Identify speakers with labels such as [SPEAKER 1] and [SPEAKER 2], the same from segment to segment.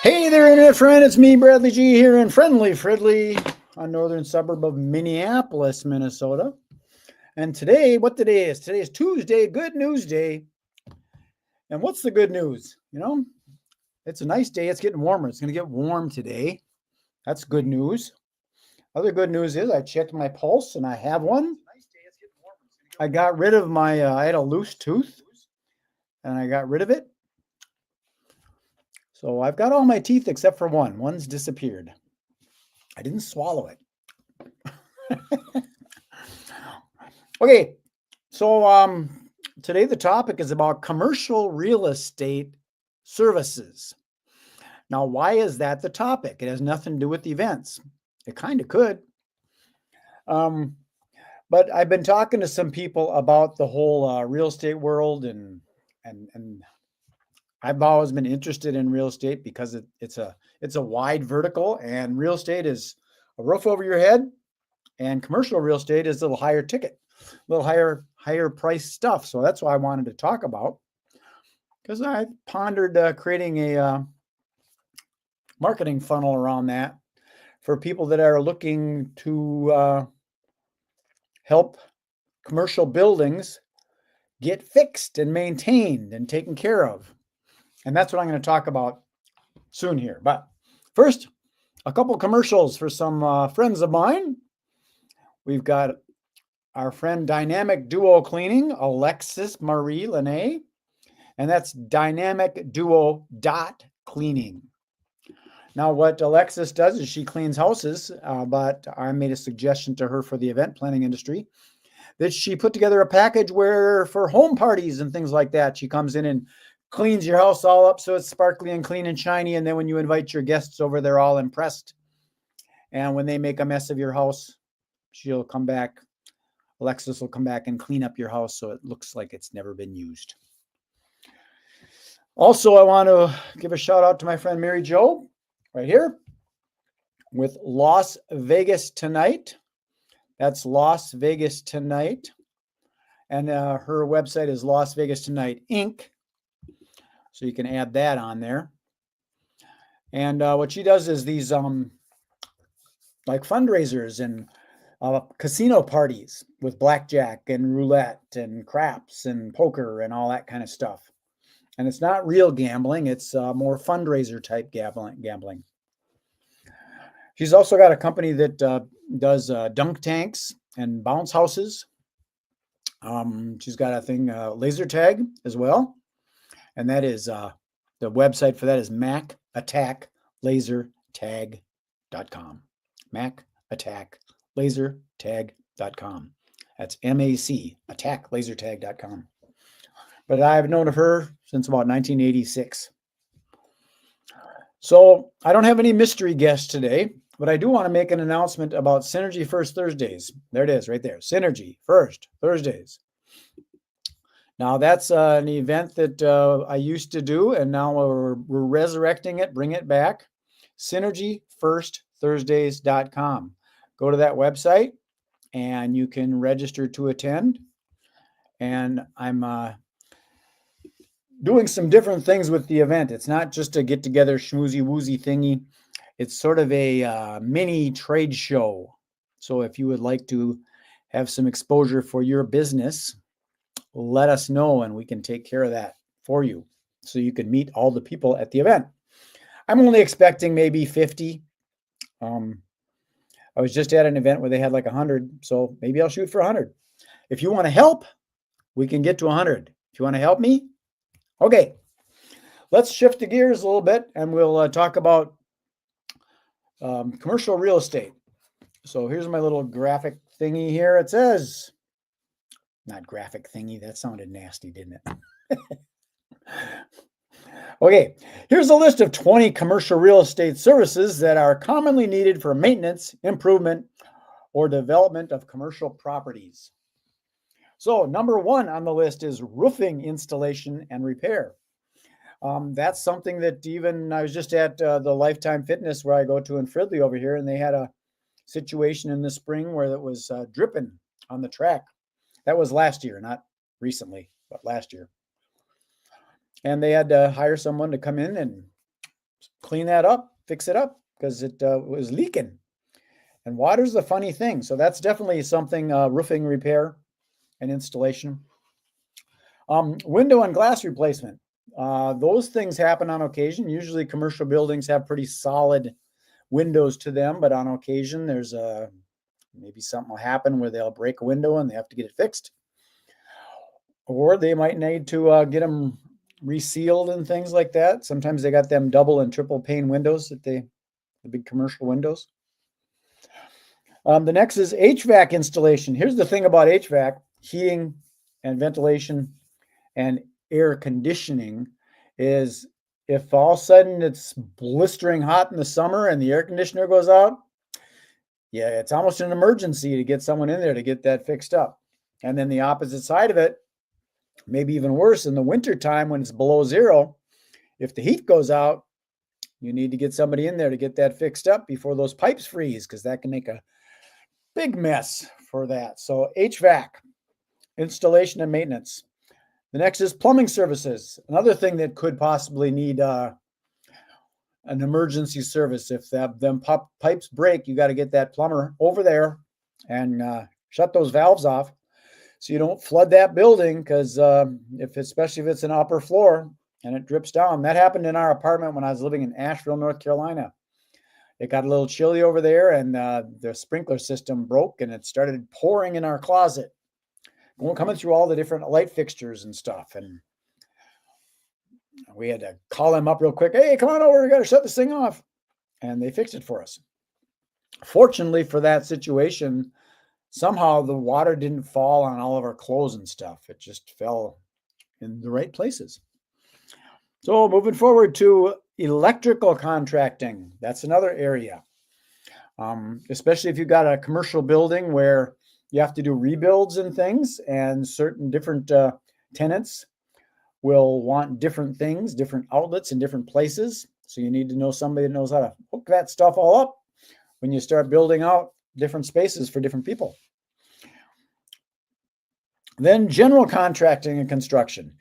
[SPEAKER 1] Hey there, internet friend. It's me, Bradley G, here in friendly Fridley, a northern suburb of Minneapolis, Minnesota. And today, what today is? Today is Tuesday, Good News Day. And what's the good news? It's a nice day. It's getting warmer. It's going to get warm today. That's good news. Other good news is I checked my pulse and I have one. I got rid of my, I had a loose tooth and I got rid of it. So I've got all my teeth except for one. One's disappeared. I didn't swallow it. Okay, so today the topic is about commercial real estate services. Now, why is that the topic? It has nothing to do with events. It kind of could. But I've been talking to some people about the whole real estate world, and I've always been interested in real estate because it's a wide vertical, and real estate is a roof over your head, and commercial real estate is a little higher ticket, a little higher price stuff. So that's what I wanted to talk about, because I pondered creating a marketing funnel around that for people that are looking to help commercial buildings get fixed and maintained and taken care of. And that's what I'm going to talk about soon here. But first, a couple commercials for some friends of mine. We've got our friend Dynamic Duo Cleaning, Alexis Marie Lene, and that's Dynamic Duo Cleaning. Now, what Alexis does is she cleans houses, but I made a suggestion to her for the event planning industry that she put together a package where for home parties and things like that, she comes in and cleans your house all up so it's sparkly and clean and shiny. And then when you invite your guests over, they're all impressed. And when they make a mess of your house, she'll come back. Alexis will come back and clean up your house so it looks like it's never been used. Also, I want to give a shout out to my friend Mary Jo right here with Las Vegas Tonight. That's Las Vegas Tonight. And her website is Las Vegas Tonight Inc. So you can add that on there. And what she does is these like fundraisers and casino parties with blackjack and roulette and craps and poker and all that kind of stuff. And it's not real gambling. It's more fundraiser type gambling. She's also got a company that does dunk tanks and bounce houses. She's got a thing, laser tag as well. And that is, the website for that is macattacklasertag.com. macattacklasertag.com. That's MAC, attacklasertag.com. But I've known of her since about 1986. So I don't have any mystery guests today, but I do want to make an announcement about Synergy First Thursdays. There it is right there. Synergy First Thursdays. Now that's an event that I used to do, and now we're resurrecting it, bring it back. SynergyFirstThursdays.com. Go to that website and you can register to attend. And I'm doing some different things with the event. It's not just a get together schmoozy woozy thingy. It's sort of a mini trade show. So if you would like to have some exposure for your business, let us know and we can take care of that for you so you can meet all the people at the event. I'm only expecting maybe 50. I was just at an event where they had like 100, so maybe I'll shoot for 100. If you want to help, we can get to 100. If you want to help me, okay. Let's shift the gears a little bit and we'll talk about commercial real estate. So here's my little graphic thingy here. It says, not graphic thingy. That sounded nasty, didn't it? Okay, here's a list of 20 commercial real estate services that are commonly needed for maintenance, improvement, or development of commercial properties. So number one on the list is roofing installation and repair. That's something that even I was just at the Lifetime Fitness where I go to in Fridley over here, and they had a situation in the spring where it was dripping on the track. That was last year, not recently, but last year. and they had to hire someone to come in and clean that up, fix it up, because it was leaking. And water's a funny thing. So that's definitely something, roofing repair and installation. Window and glass replacement. Those things happen on occasion. Usually commercial buildings have pretty solid windows to them, but on occasion there's maybe something will happen where they'll break a window and they have to get it fixed. Or they might need to get them resealed and things like that. Sometimes they got them double and triple pane windows the big commercial windows. The next is HVAC installation. Here's the thing about HVAC, heating and ventilation and air conditioning, is if all of a sudden it's blistering hot in the summer and the air conditioner goes out, yeah, it's almost an emergency to get someone in there to get that fixed up. And then the opposite side of it, maybe even worse, in the winter time when it's below zero, if the heat goes out, you need to get somebody in there to get that fixed up before those pipes freeze, because that can make a big mess for that. So HVAC, installation and maintenance. The next is plumbing services. Another thing that could possibly need an emergency service. If them pipes break, you got to get that plumber over there and shut those valves off so you don't flood that building, because especially if it's an upper floor and it drips down. That happened in our apartment when I was living in Asheville, North Carolina. It got a little chilly over there, and the sprinkler system broke, and it started pouring in our closet, coming through all the different light fixtures and stuff. And we had to call them up real quick. Hey, come on over. We got to shut this thing off. And they fixed it for us. Fortunately for that situation, somehow the water didn't fall on all of our clothes and stuff. It just fell in the right places. So moving forward to electrical contracting. That's another area. Especially if you've got a commercial building where you have to do rebuilds and things, and certain different tenants will want different things, different outlets in different places. So you need to know somebody that knows how to hook that stuff all up when you start building out different spaces for different people. Then general contracting and construction.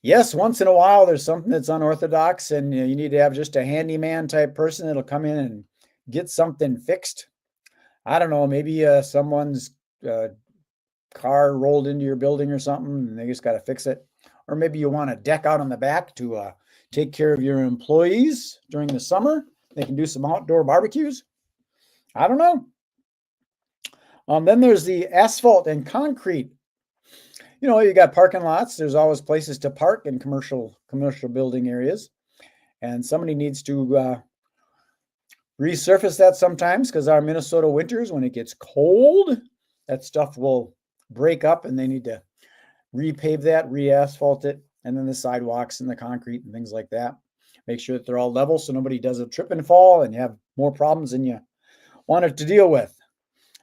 [SPEAKER 1] Yes, once in a while there's something that's unorthodox, and you need to have just a handyman type person that'll come in and get something fixed. I don't know, maybe someone's car rolled into your building or something, and they just got to fix it. Or maybe you want a deck out on the back to take care of your employees during the summer. They can do some outdoor barbecues. I don't know. Then there's the asphalt and concrete. You know, you got parking lots. There's always places to park in commercial building areas. And somebody needs to resurface that sometimes, because our Minnesota winters, when it gets cold, that stuff will break up and they need to repave that, re-asphalt it, and then the sidewalks and the concrete and things like that. Make sure that they're all level so nobody does a trip and fall and you have more problems than you wanted to deal with.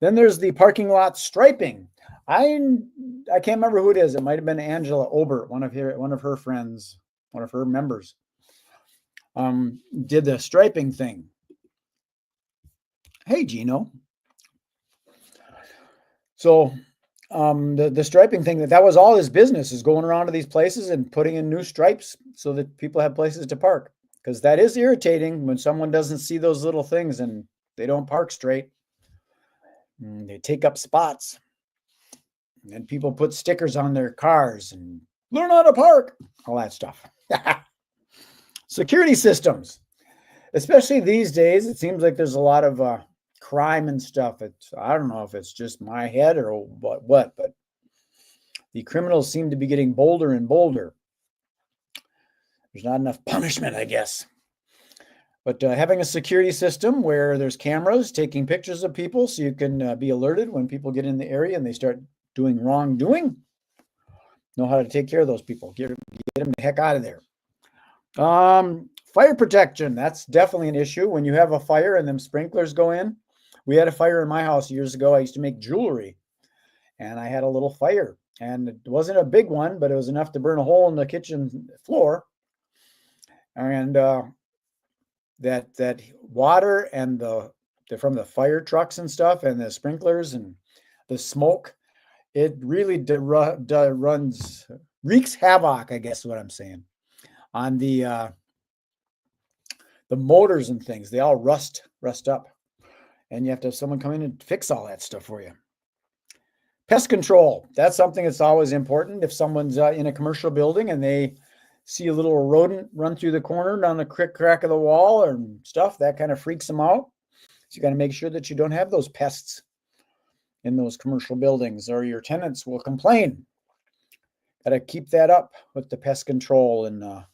[SPEAKER 1] Then there's the parking lot striping. I can't remember who it is. It might have been Angela Obert, one of her friends, one of her members, did the striping thing. Hey, Gino. So the striping thing, that was all his business, is going around to these places and putting in new stripes so that people have places to park. Because that is irritating when someone doesn't see those little things and they don't park straight. They take up spots. And people put stickers on their cars and learn how to park, all that stuff. Security systems. Especially these days, it seems like there's a lot of crime and stuff. I don't know if it's just my head or what, but the criminals seem to be getting bolder and bolder. There's not enough punishment, I guess. But having a security system where there's cameras taking pictures of people so you can be alerted when people get in the area and they start doing wrongdoing, know how to take care of those people. Get them the heck out of there. Fire protection. That's definitely an issue. When you have a fire and them sprinklers go in. We had a fire in my house years ago. I used to make jewelry, and I had a little fire, and it wasn't a big one, but it was enough to burn a hole in the kitchen floor. And that water and from the fire trucks and stuff and the sprinklers and the smoke, it really wreaks havoc, I guess is what I'm saying. on the motors and things. They all rust up, and you have to have someone come in and fix all that stuff for you. Pest control, that's something that's always important. If someone's in a commercial building and they see a little rodent run through the corner down the crack of the wall or stuff, that kind of freaks them out. So you got to make sure that you don't have those pests in those commercial buildings, or your tenants will complain. Got to keep that up with the pest control and the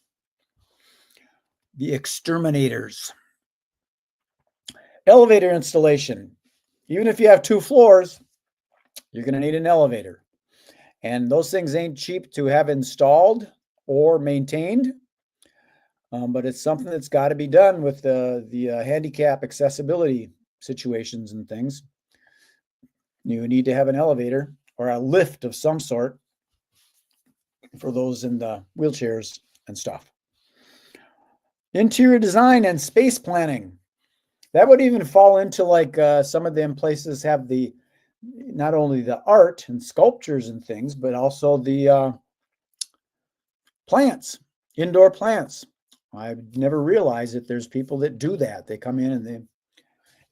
[SPEAKER 1] exterminators. Elevator installation. Even if you have 2 floors, you're going to need an elevator. And those things ain't cheap to have installed or maintained. But it's something that's got to be done with the handicap accessibility situations and things. You need to have an elevator or a lift of some sort for those in the wheelchairs and stuff. Interior design and space planning. That would even fall into like some of them places have not only the art and sculptures and things, but also the plants, indoor plants. I've never realized that there's people that do that. They come in and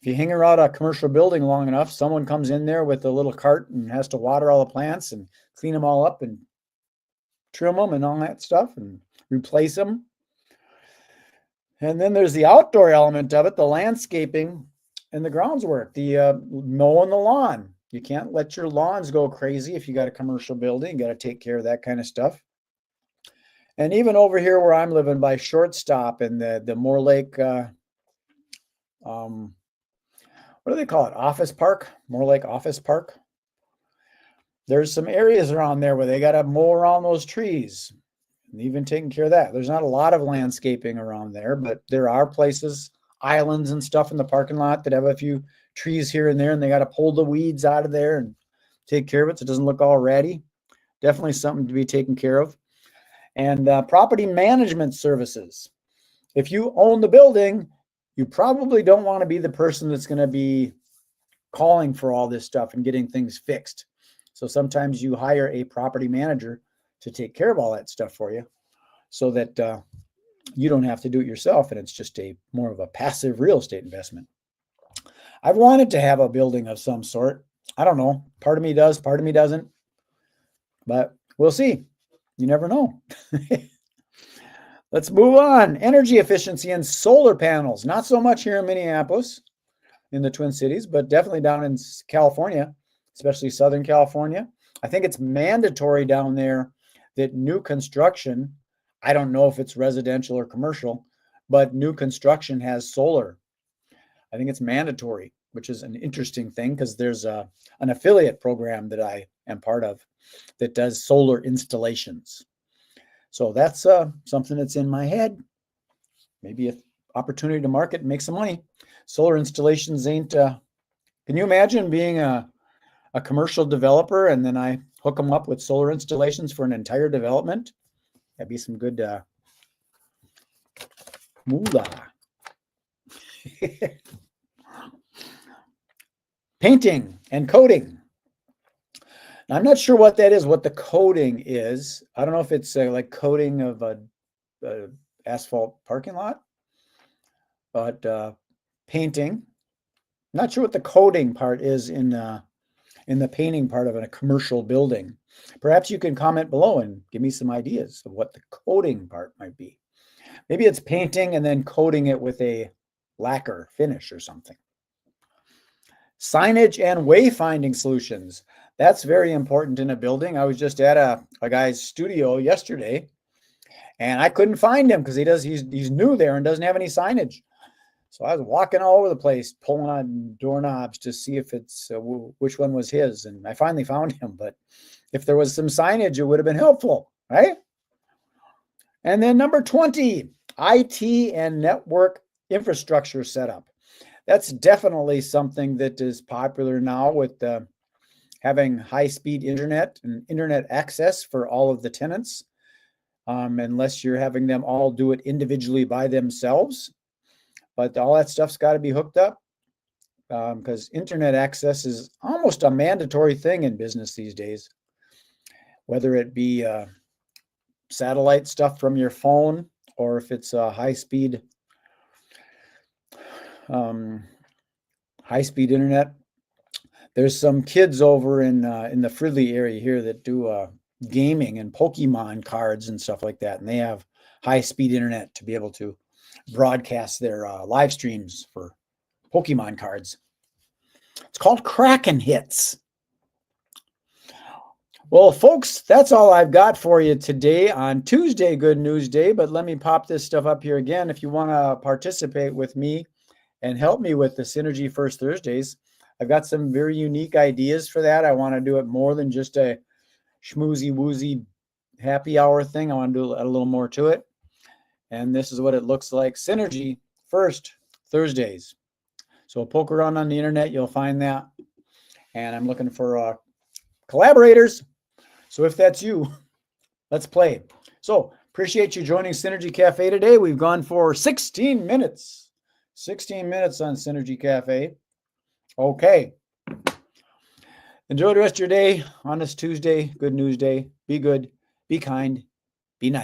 [SPEAKER 1] if you hang around a commercial building long enough, someone comes in there with a little cart and has to water all the plants and clean them all up and trim them and all that stuff and replace them. And then there's the outdoor element of it, the landscaping and the grounds work, the mowing the lawn. You can't let your lawns go crazy if you got a commercial building. You got to take care of that kind of stuff. And even over here where I'm living by Shortstop and the Moore Lake, what do they call it? Office Park, Moore Lake Office Park. There's some areas around there where they got to mow around those trees and even taking care of that. There's not a lot of landscaping around there, but there are places, islands and stuff in the parking lot that have a few trees here and there, and they got to pull the weeds out of there and take care of it so it doesn't look all ratty. Definitely something to be taken care of. And property management services. If you own the building, you probably don't want to be the person that's going to be calling for all this stuff and getting things fixed. So sometimes you hire a property manager to take care of all that stuff for you so that you don't have to do it yourself, and it's just more of a passive real estate investment. I've wanted to have a building of some sort. I don't know. Part of me does, part of me doesn't. But we'll see. You never know. Let's move on. Energy efficiency and solar panels. Not so much here in Minneapolis, in the Twin Cities, but definitely down in California, especially Southern California. I think it's mandatory down there that new construction, I don't know if it's residential or commercial, but new construction has solar. I think it's mandatory, which is an interesting thing because there's an affiliate program that I am part of that does solar installations. So that's something that's in my head. Maybe an opportunity to market and make some money. Solar installations ain't, can you imagine being a commercial developer and then I hook them up with solar installations for an entire development? That'd be some good moolah. Painting and coating. Now, I'm not sure what that is, what the coating is. I don't know if it's like coating of a asphalt parking lot, but painting. Not sure what the coating part is in the painting part of a commercial building. Perhaps you can comment below and give me some ideas of what the coating part might be. Maybe it's painting and then coating it with a lacquer finish or something. Signage and wayfinding solutions. That's very important in a building. I was just at a guy's studio yesterday and I couldn't find him because he's new there and doesn't have any signage. So I was walking all over the place, pulling on doorknobs to see if it's which one was his. And I finally found him. But if there was some signage, it would have been helpful, right? And then number 20, IT and network infrastructure setup. That's definitely something that is popular now with having high-speed internet and internet access for all of the tenants, unless you're having them all do it individually by themselves. But all that stuff's got to be hooked up because internet access is almost a mandatory thing in business these days, whether it be satellite stuff from your phone or if it's high-speed internet. There's some kids over in the Fridley area here that do gaming and Pokemon cards and stuff like that, and they have high-speed internet to be able to broadcast their live streams for Pokemon cards. It's called Kraken Hits. Well, folks, that's all I've got for you today on Tuesday, Good News Day. But let me pop this stuff up here again. If you want to participate with me and help me with the Synergy First Thursdays, I've got some very unique ideas for that. I want to do it more than just a schmoozy woozy happy hour thing. I want to do a little more to it. And this is what it looks like. Synergy First Thursdays. So poke around on the internet, you'll find that. And I'm looking for collaborators. So if that's you, let's play. So appreciate you joining Synergy Cafe today. We've gone for 16 minutes. 16 minutes on Synergy Cafe. Okay. Enjoy the rest of your day on this Tuesday, Good News Day. Be good, be kind, be nice.